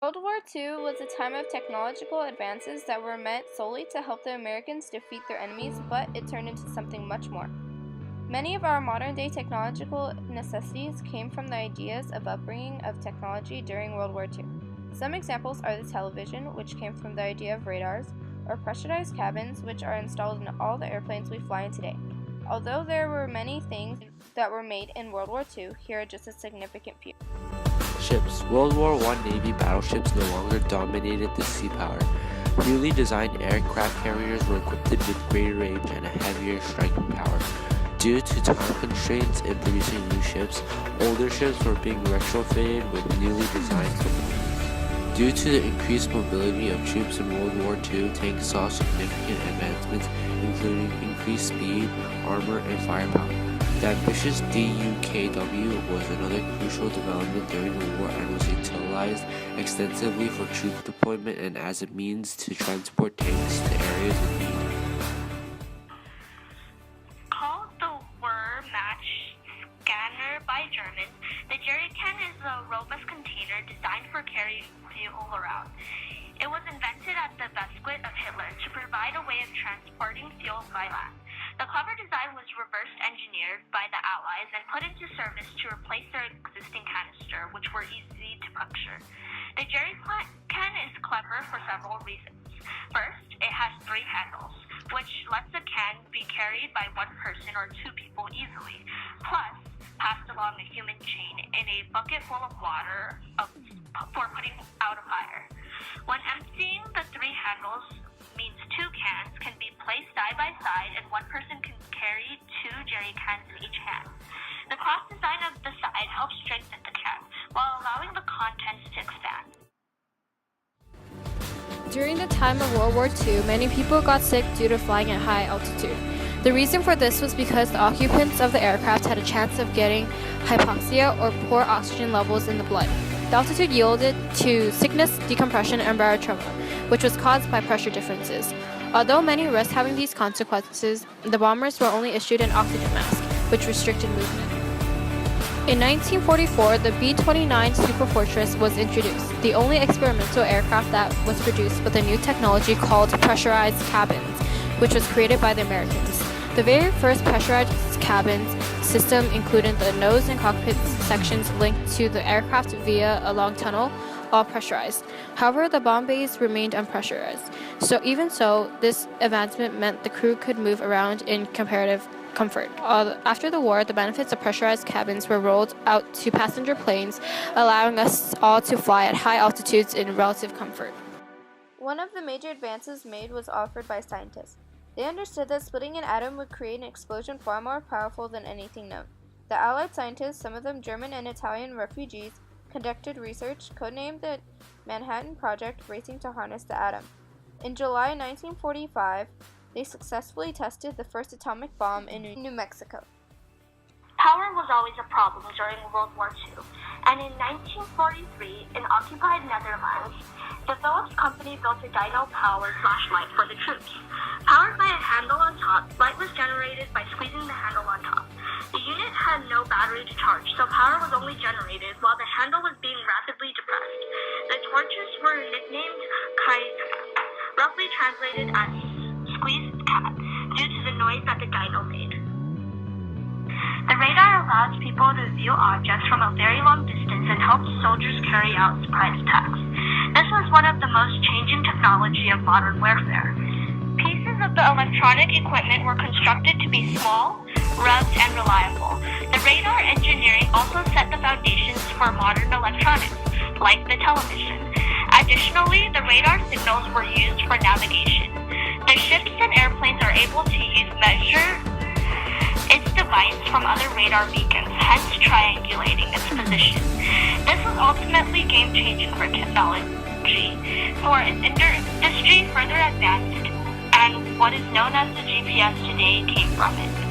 World War II was a time of technological advances that were meant solely to help the Americans defeat their enemies, but it turned into something much more. Many of our modern-day technological necessities came from the ideas of upbringing of technology during World War II. Some examples are the television, which came from the idea of radars, or pressurized cabins, which are installed in all the airplanes we fly in today. Although there were many things that were made in World War II, here are just a significant few. Ships. World War I Navy battleships no longer dominated the sea power. Newly designed aircraft carriers were equipped with greater range and a heavier striking power. Due to time constraints in producing new ships, older ships were being retrofitted with newly designed components. Due to the increased mobility of troops in World War II, tanks saw significant advancements, including increased speed, armor, and firepower. The ambitious DUKW was another crucial development during the war and was utilized extensively for troop deployment and as a means to transport tanks to areas of need. Called the Wehrmacht scanner by Germans, the jerrycan is a robust container designed for carrying fuel around. It was invented at the banquet of Hitler to provide a way of transporting fuel by land. The clever design was reverse engineered by the Allies and put into service to replace their existing canister, which were easy to puncture. The jerrycan is clever for several reasons. First, it has 3 handles, which lets the can be carried by one person or 2 people easily, plus passed along a human chain in a bucket full of water for putting out a fire. When emptying, the 3 handles means 2 cans can be placed side by side and one person can carry 2 jerry cans in each hand. The cross design of the side helps strengthen the can while allowing the contents to expand. During the time of World War II, many people got sick due to flying at high altitude. The reason for this was because the occupants of the aircraft had a chance of getting hypoxia or poor oxygen levels in the blood. The altitude yielded to sickness, decompression, and barotrauma, which was caused by pressure differences. Although many risked having these consequences, the bombers were only issued an oxygen mask, which restricted movement. In 1944, the B-29 Superfortress was introduced, the only experimental aircraft that was produced with a new technology called pressurized cabins, which was created by the Americans. The very first pressurized cabins system included the nose and cockpit sections linked to the aircraft via a long tunnel, all pressurized. However, the bomb bays remained unpressurized. Even so, this advancement meant the crew could move around in comparative comfort. After the war, the benefits of pressurized cabins were rolled out to passenger planes, allowing us all to fly at high altitudes in relative comfort. One of the major advances made was offered by scientists. They understood that splitting an atom would create an explosion far more powerful than anything known. The Allied scientists, some of them German and Italian refugees, conducted research, codenamed the Manhattan Project, racing to harness the atom. In July 1945, they successfully tested the first atomic bomb in New Mexico. Power was always a problem during World War II, and in 1943, in occupied Netherlands, the Philips company built a dyno-powered flashlight for the troops. Powered by a handle on top, light was generated by squeezing the handle on top. The unit had no battery to charge, so power was only generated while the handle was being rapidly depressed. The torches were nicknamed Kaiser, roughly translated as squeezed cat, due to the noise that the dyno made. The radar allows people to view objects from a very long distance and helps soldiers carry out surprise attacks. This was one of the most changing technology of modern warfare. Pieces of the electronic equipment were constructed to be small, rugged, and reliable. The radar engineering also set the foundations for modern electronics, like the television. Additionally, the radar signals were used for navigation. The ships and airplanes are able to measure its device from other radar beacons, hence triangulating its position. This was ultimately game-changing for technology, for its industry further advanced, and what is known as the GPS today came from it.